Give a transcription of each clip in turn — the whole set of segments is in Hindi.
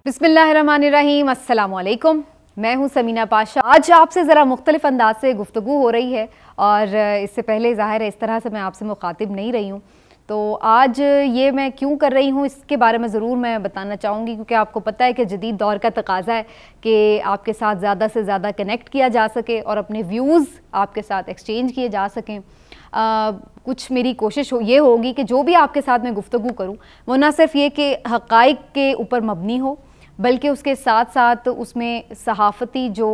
बिस्मिल्लाहिर्रहमानिर्रहीम, अस्सलामुअलैकुम। मैं हूं समीना पाशा। आज आपसे ज़रा मुख्तलिफ अंदाज से गुफ्तगू हो रही है और इससे पहले ज़ाहिर है इस तरह से मैं आपसे मुखातिब नहीं रही हूं। तो आज ये मैं क्यों कर रही हूँ इसके बारे में ज़रूर मैं बताना चाहूँगी, क्योंकि आपको पता है कि जदीद दौर का तकाज़ा है कि आपके साथ ज़्यादा से ज़्यादा कनेक्ट किया जा सके और अपने व्यूज़ आपके साथ एक्सचेंज किए जा सकें। कुछ मेरी कोशिश ये होगी कि जो भी आपके साथ मैं गुफ्तगू करूँ वो ना सिर्फ ये कि हक़ाइक़ के ऊपर मबनी हो, बल्कि उसके साथ साथ उसमें सहाफ़ती जो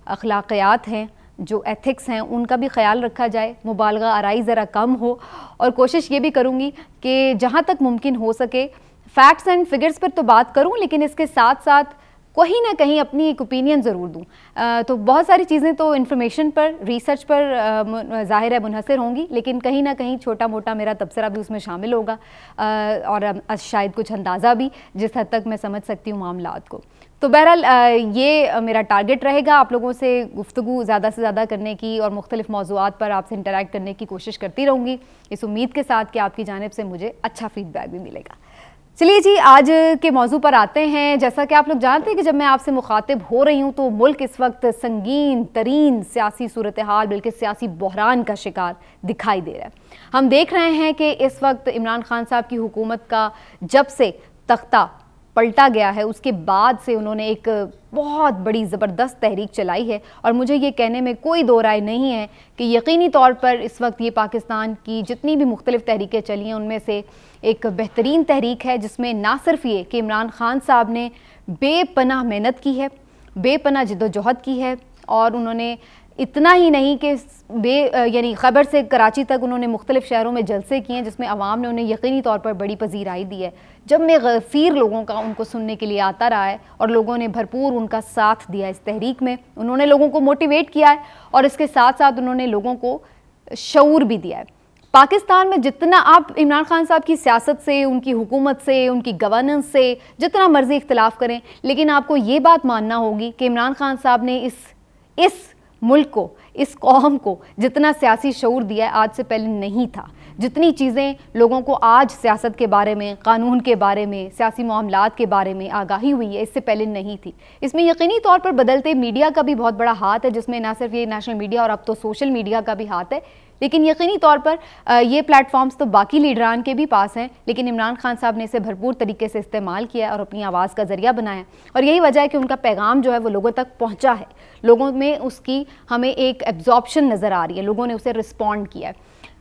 अखलाक़ियात हैं, जो एथिक्स हैं, उनका भी ख़याल रखा जाए, मुबालगा आराई ज़रा कम हो। और कोशिश ये भी करूँगी कि जहाँ तक मुमकिन हो सके फैक्ट्स एंड फिगर्स पर तो बात करूँ, लेकिन इसके साथ साथ कहीं ना कहीं अपनी एक ओपिनियन ज़रूर दूँ। तो बहुत सारी चीज़ें तो इन्फॉर्मेशन पर, रिसर्च पर ज़ाहिर है मुनहसर होंगी, लेकिन कहीं ना कहीं छोटा मोटा मेरा तबसरा भी उसमें शामिल होगा और शायद कुछ अंदाज़ा भी, जिस हद तक मैं समझ सकती हूँ मामलात को। तो बहरहाल ये मेरा टारगेट रहेगा आप लोगों से गुफ्तगू ज़्यादा से ज़्यादा करने की और मुख्तलिफ मौज़ूआत पर आपसे इंटरेक्ट करने की कोशिश करती रहूँगी, इस उम्मीद के साथ कि आपकी जानिब से मुझे अच्छा फ़ीडबैक भी मिलेगा। चलिए जी, आज के मौजू पर आते हैं। जैसा कि आप लोग जानते हैं कि जब मैं आपसे मुखातिब हो रही हूँ तो मुल्क इस वक्त संगीन तरीन सियासी सूरत हाल, बल्कि सियासी बहरान का शिकार दिखाई दे रहा है। हम देख रहे हैं कि इस वक्त इमरान खान साहब की हुकूमत का जब से तख्ता पलटा गया है उसके बाद से उन्होंने एक बहुत बड़ी ज़बरदस्त तहरीक चलाई है, और मुझे ये कहने में कोई दो राय नहीं है कि यकीनी तौर पर इस वक्त ये पाकिस्तान की जितनी भी मुख्तलिफ तहरीकें चली हैं उनमें से एक बेहतरीन तहरीक है, जिसमें ना सिर्फ ये कि इमरान खान साहब ने बेपनाह मेहनत की है, बेपनाह जिद्दोजहद की है, और उन्होंने इतना ही नहीं कि यानी खैबर से कराची तक उन्होंने मुख्तलिफ शहरों में जलसे किए हैं, जिसमें अवाम ने उन्हें यकीनी तौर पर बड़ी पजीराई दी है। जब में गफ़ीर लोगों का उनको सुनने के लिए आता रहा है और लोगों ने भरपूर उनका साथ दिया इस तहरीक में, उन्होंने लोगों को मोटिवेट किया है और इसके साथ साथ उन्होंने लोगों को शऊर भी दिया है। पाकिस्तान में जितना आप इमरान खान साहब की सियासत से, उनकी हुकूमत से, उनकी गवर्नेंस से जितना मर्जी इख्तलाफ करें, लेकिन आपको ये बात मानना होगी कि इमरान खान साहब ने इस मुल्क को, इस कौम को जितना सियासी शऊर दिया है आज से पहले नहीं था। जितनी चीज़ें लोगों को आज सियासत के बारे में, कानून के बारे में, सियासी मामलात के बारे में आगाही हुई है, इससे पहले नहीं थी। इसमें यकीनी तौर पर बदलते मीडिया का भी बहुत बड़ा हाथ है, जिसमें ना सिर्फ ये नेशनल मीडिया और अब तो सोशल मीडिया का भी हाथ है, लेकिन यकीनी तौर पर ये प्लेटफॉर्म्स तो बाकी लीडरान के भी पास हैं, लेकिन इमरान खान साहब ने इसे भरपूर तरीके से इस्तेमाल किया और अपनी आवाज़ का ज़रिया बनाया, और यही वजह है कि उनका पैगाम जो है वो लोगों तक पहुँचा है। लोगों में उसकी हमें एक एब्जॉर्प्शन नज़र आ रही है, लोगों ने उसे रिस्पॉन्ड किया है।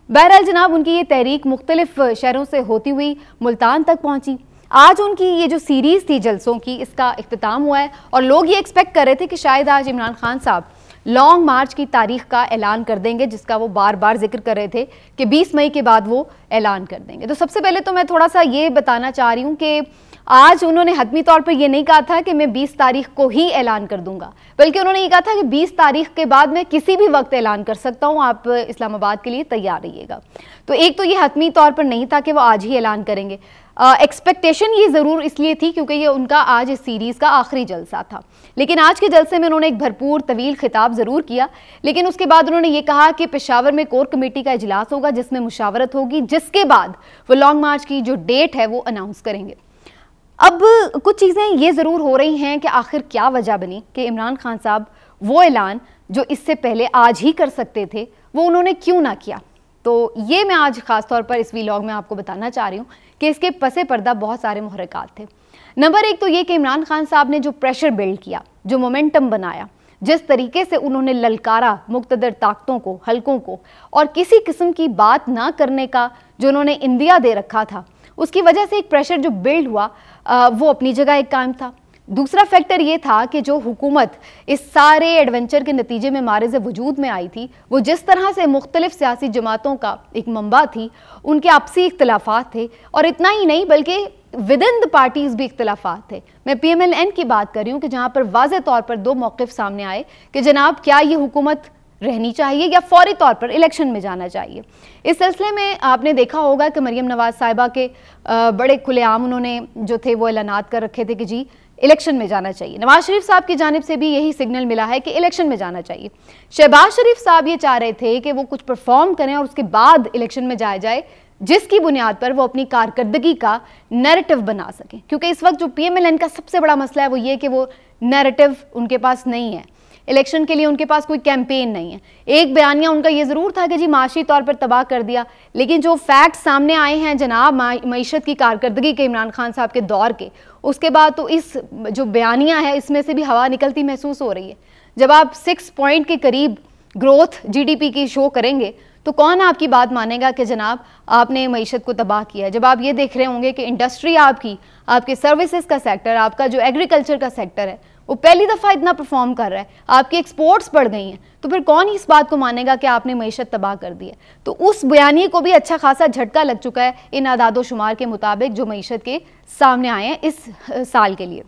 बहरहाल जनाब, उनकी ये तहरीक मुख्तलिफ शहरों से होती हुई मुल्तान तक पहुँची। आज उनकी ये जो सीरीज़ थी जलसों की, इसका इख्तिताम हुआ है, और लोग ये एक्सपेक्ट कर रहे थे कि शायद आज इमरान खान साहब लॉन्ग मार्च की तारीख का ऐलान कर देंगे, जिसका वो बार बार जिक्र कर रहे थे कि 20 मई के बाद वो ऐलान कर देंगे। तो सबसे पहले तो मैं थोड़ा सा ये बताना चाह रही हूँ कि आज उन्होंने हतमी तौर पर ये नहीं कहा था कि मैं 20 तारीख को ही ऐलान कर दूंगा, बल्कि उन्होंने ये कहा था कि 20 तारीख के बाद मैं किसी भी वक्त ऐलान कर सकता हूँ, आप इस्लामाबाद के लिए तैयार रहिएगा। तो एक तो ये हतमी तौर पर नहीं था कि वो आज ही ऐलान करेंगे। एक्सपेक्टेशन ये ज़रूर इसलिए थी क्योंकि ये उनका आज इस सीरीज़ का आखिरी जलसा था, लेकिन आज के जलसे में उन्होंने एक भरपूर तवील खिताब ज़रूर किया, लेकिन उसके बाद उन्होंने ये कहा कि पेशावर में कोर कमेटी का इजलास होगा जिसमें मुशावरत होगी, जिसके बाद वो लॉन्ग मार्च की जो डेट है वो अनाउंस करेंगे। अब कुछ चीज़ें ये ज़रूर हो रही हैं कि आखिर क्या वजह बनी कि इमरान खान साहब वो ऐलान जो इससे पहले आज ही कर सकते थे वो उन्होंने क्यों ना किया। तो ये मैं आज ख़ास तौर पर इस व्लॉग में आपको बताना चाह रही हूँ कि इसके पसे पर्दा बहुत सारे मुहर्रिकात थे। नंबर एक तो ये कि इमरान खान साहब ने जो प्रेशर बिल्ड किया, जो मोमेंटम बनाया, जिस तरीके से उन्होंने ललकारा मुक़्तदर ताकतों को, हलकों को, और किसी किस्म की बात ना करने का जो उन्होंने इंदिया दे रखा था, उसकी वजह से एक प्रेशर जो बिल्ड हुआ वो अपनी जगह एक कायम था। दूसरा फैक्टर ये था कि जो हुकूमत इस सारे एडवेंचर के नतीजे में मारिज़ वजूद में आई थी, वो जिस तरह से मुख्तलिफ सियासी जमातों का एक मंबा थी, उनके आपसी इख्तलाफात थे, और इतना ही नहीं बल्कि विद इन द पार्टीज़ भी इख्तलाफात थे। मैं PMLN की बात कर रही हूँ कि जहाँ पर वाज़े तौर पर दो मौक़िफ़ सामने आए कि जनाब क्या ये हुकूमत रहनी चाहिए या फौरी तौर पर इलेक्शन में जाना चाहिए। इस सिलसिले में आपने देखा होगा कि मरियम नवाज़ साहिबा के बड़े खुलेआम उन्होंने जो थे वो ऐलानात कर रखे थे कि जी इलेक्शन में जाना चाहिए। नवाज शरीफ साहब की जानिब से भी यही सिग्नल मिला है कि इलेक्शन में जाना चाहिए। शहबाज शरीफ साहब ये चाह रहे थे कि वो कुछ परफॉर्म करें और उसके बाद इलेक्शन में जाया जाए, जिसकी बुनियाद पर वो अपनी कारकर्दगी का नैरेटिव बना सकें। क्योंकि इस वक्त जो PMLN का सबसे बड़ा मसला है वो ये कि वो नैरेटिव उनके पास नहीं है, इलेक्शन के लिए उनके पास कोई कैंपेन नहीं है। एक बयानिया उनका ये ज़रूर था कि जी माशी तौर पर तबाह कर दिया, लेकिन जो फैक्ट सामने आए हैं जनाब मईशत की कारकर्दगी के इमरान खान साहब के दौर के, उसके बाद तो इस जो बयानिया है इसमें से भी हवा निकलती महसूस हो रही है। जब आप 6 पॉइंट के करीब ग्रोथ GDP की शो करेंगे तो कौन आपकी बात मानेगा कि जनाब आपने मईशत को तबाह किया। जब आप ये देख रहे होंगे कि इंडस्ट्री आपकी, आपके सर्विसेज का सेक्टर, आपका जो एग्रीकल्चर का सेक्टर है वो पहली दफ़ा इतना परफॉर्म कर रहा है, आपकी एक्सपोर्ट्स बढ़ गई हैं, तो फिर कौन इस बात को मानेगा कि आपने मईशत तबाह कर दी है। तो उस बयानी को भी अच्छा खासा झटका लग चुका है इन आदादो शुमार के मुताबिक जो मईशत के सामने आए हैं इस साल के लिए।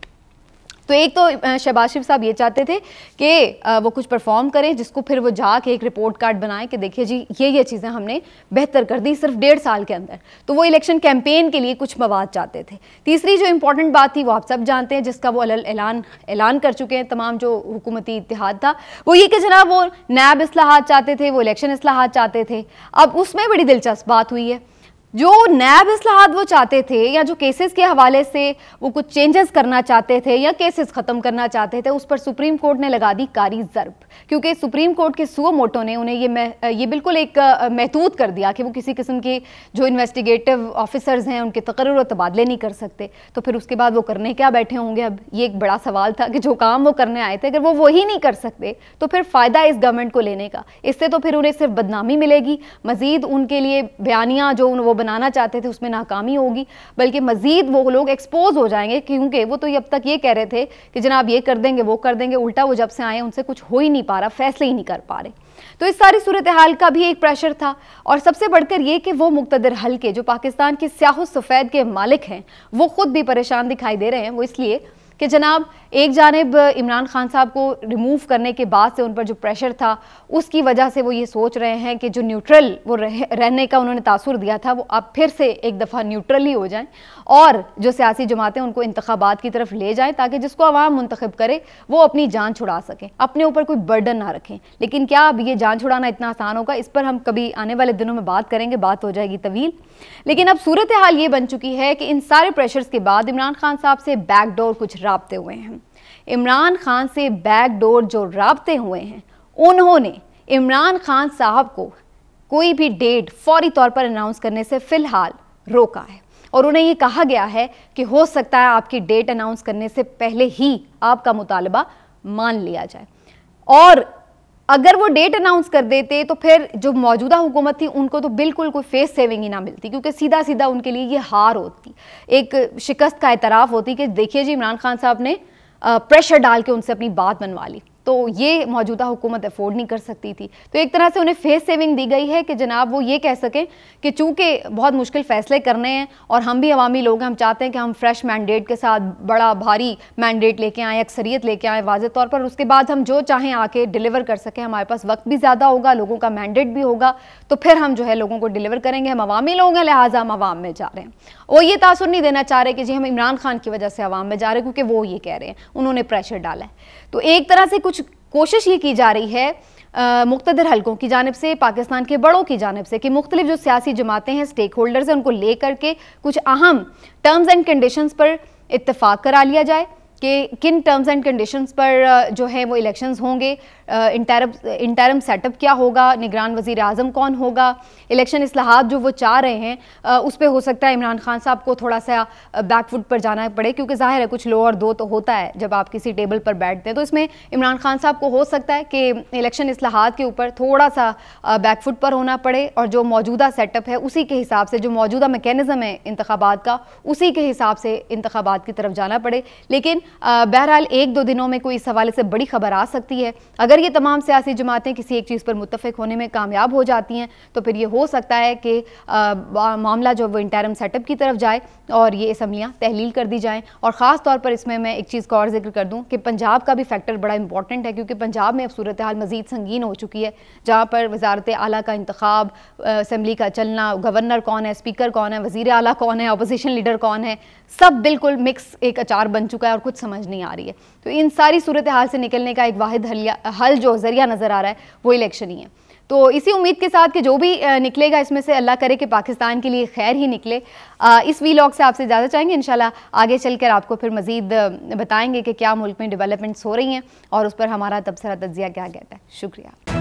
तो एक तो शहबाज शरीफ साहब ये चाहते थे कि वो कुछ परफॉर्म करें जिसको फिर वो जाके एक रिपोर्ट कार्ड बनाए कि देखिए जी ये चीज़ें हमने बेहतर कर दी सिर्फ 1.5 साल के अंदर। तो वो इलेक्शन कैंपेन के लिए कुछ मवाद चाहते थे। तीसरी जो इंपॉर्टेंट बात थी वो आप सब जानते हैं, जिसका वो ऐलान कर चुके हैं तमाम जो हुकूमती इत्तेहाद था, वो ये कि जनाब वो नैब इस्लाहात चाहते थे, वो इलेक्शन इस्लाहात चाहते थे। अब उसमें बड़ी दिलचस्प बात हुई है, जो नैब इस्लाहात वो चाहते थे या जो केसेस के हवाले से वो कुछ चेंजेस करना चाहते थे या केसेस ख़त्म करना चाहते थे, उस पर सुप्रीम कोर्ट ने लगा दी कारी ज़र्ब। क्योंकि सुप्रीम कोर्ट के सुओ मोटो ने उन्हें ये बिल्कुल एक महदूद कर दिया कि वो किसी किस्म के जो इन्वेस्टिगेटिव ऑफिसर्स हैं उनके तकर्रुर और तबादले नहीं कर सकते। तो फिर उसके बाद वो करने क्या बैठे होंगे। अब ये एक बड़ा सवाल था कि जो काम वो करने आए थे अगर वो वही नहीं कर सकते तो फिर फ़ायदा इस गवर्नमेंट को लेने का, इससे तो फिर उन्हें सिर्फ बदनामी मिलेगी, मज़ीद उनके लिए बयानियाँ जो वो बनाना चाहते थे उसमें नाकामी होगी, बल्कि मजीद वो लोग एक्सपोज हो जाएंगे। क्योंकि वो तो अब तक ये कह रहे थे कि जनाब ये कर देंगे वो कर देंगे, उल्टा वो जब से आए उनसे कुछ हो ही नहीं पा रहा, फैसले ही नहीं कर पा रहे। तो इस सारी सूरत हाल का भी एक प्रेशर था। और सबसे बढ़कर ये कि वो मुक़्तदर हल्के जो पाकिस्तान के स्याह सफ़ेद के मालिक हैं वो खुद भी परेशान दिखाई दे रहे हैं। वो इसलिए कि जनाब एक जानिब इमरान खान साहब को रिमूव करने के बाद से उन पर जो प्रेशर था उसकी वजह से वो ये सोच रहे हैं कि जो न्यूट्रल वो रहने का उन्होंने तासुर दिया था वो अब फिर से एक दफ़ा न्यूट्रल ही हो जाएं और जो सियासी जमातें उनको इंतखाबात की तरफ ले जाएं ताकि जिसको अवाम मुंतखब करे वो अपनी जान छुड़ा सकें, अपने ऊपर कोई बर्डन ना रखें। लेकिन क्या अब ये जान छुड़ाना इतना आसान होगा, इस पर हम कभी आने वाले दिनों में बात करेंगे, बात हो जाएगी तवील। लेकिन अब सूरत हाल ये बन चुकी है कि इन सारे प्रेशर्स के बाद इमरान खान साहब से बैकडोर कुछ राब्ते हुए हैं। इमरान खान से बैकडोर जो राब्ते हुए हैं उन्होंने इमरान खान साहब को कोई भी डेट फौरी तौर पर अनाउंस करने से फिलहाल रोका है और उन्हें ये कहा गया है कि हो सकता है आपकी डेट अनाउंस करने से पहले ही आपका मुतालबा मान लिया जाए। और अगर वो डेट अनाउंस कर देते तो फिर जो मौजूदा हुकूमत थी उनको तो बिल्कुल कोई फेस सेविंग ही ना मिलती, क्योंकि सीधा सीधा उनके लिए ये हार होती, एक शिकस्त का एतराफ़ होती कि देखिए जी इमरान खान साहब ने प्रेशर डाल के उनसे अपनी बात मनवा ली, तो ये मौजूदा हुकूमत अफोर्ड नहीं कर सकती थी। तो एक तरह से उन्हें फेस सेविंग दी गई है कि जनाब वो ये कह सकें कि चूँकि बहुत मुश्किल फ़ैसले करने हैं और हम भी अवामी लोग हैं, हम चाहते हैं कि हम फ्रेश मैंडेट के साथ बड़ा भारी मैंडेट लेके आएँ, अक्सरियत लेके आएँ वाज़े तौर पर, उसके बाद हम जो चाहें आके डिलीवर कर सकें, हमारे पास वक्त भी ज़्यादा होगा, लोगों का मैंडेट भी होगा, तो फिर हम जो है लोगों को डिलीवर करेंगे। हम अवामी लोग हैं लिहाजा हम अवाम में जा रहे हैं। वो ये तासुर नहीं देना चाह रहे कि जी हम इमरान खान की वजह से अवाम में जा रहे हैं, क्योंकि वो ये कह रहे हैं, उन्होंने प्रेशर डाला है। तो एक तरह से कुछ कोशिश ये की जा रही है मुख्तलिफ हलकों की जानिब से, पाकिस्तान के बड़ों की जानिब से, कि मुख्तलिफ जो सियासी जमातें हैं, स्टेक होल्डर्स हैं, उनको ले करके कुछ अहम टर्म्स एंड कंडीशंस पर इत्तेफाक करा लिया जाए कि किन टर्म्स एंड कंडीशंस पर जो है वो इलेक्शंस होंगे, इंटरम सेटअप क्या होगा, निगरान वज़ीर आज़म कौन होगा, इलेक्शन इस्लाहात जो वो चाह रहे हैं उस पर हो सकता है इमरान खान साहब को थोड़ा सा बैकफुट पर जाना पड़े, क्योंकि ज़ाहिर है कुछ लो और दो तो होता है जब आप किसी टेबल पर बैठते हैं। तो इसमें इमरान खान साहब को हो सकता है कि इलेक्शन इस्लाहात के ऊपर थोड़ा सा बैकफुट पर होना पड़े और जो मौजूदा सेटअप है उसी के हिसाब से, जो मौजूदा मैकेनिज़्म है इंतखाबात का, उसी के हिसाब से इंतखाबात की तरफ जाना पड़े। लेकिन बहरहाल एक दो दिनों में कोई इस हवाले से बड़ी खबर आ सकती है। अगर ये तमाम सियासी जमातें किसी एक चीज़ पर मुत्तफिक होने में कामयाब हो जाती हैं तो फिर ये हो सकता है कि मामला जो वो इंटरम सेटअप की तरफ जाए और ये असम्बलियाँ तहलील कर दी जाएँ। और ख़ास तौर पर इसमें मैं एक चीज़ का और जिक्र कर दूँ कि पंजाब का भी फैक्टर बड़ा इंपॉर्टेंट है, क्योंकि पंजाब में अब सूरत हाल मज़ीद संगीन हो चुकी है, जहाँ पर वज़ारत आला का इंतखाब, असम्बली का चलना, गवर्नर कौन है, स्पीकर कौन है, वज़ीर आला कौन है, अपोजिशन लीडर कौन है, सब बिल्कुल मिक्स एक अचार बन चुका है और कुछ समझ नहीं आ रही है। तो इन सारी सूरत हाल से निकलने का एक वाहिद हल जो ज़रिया नज़र आ रहा है वो इलेक्शन ही है। तो इसी उम्मीद के साथ कि जो भी निकलेगा इसमें से अल्लाह करे कि पाकिस्तान के लिए खैर ही निकले, इस वीलॉग से आपसे ज़्यादा चाहेंगे। इंशाल्लाह आगे चलकर आपको फिर मज़ीद बताएंगे कि क्या मुल्क में डेवलपमेंट्स हो रही हैं और उस पर हमारा तबसरा तज्जिया क्या कहता है। शुक्रिया।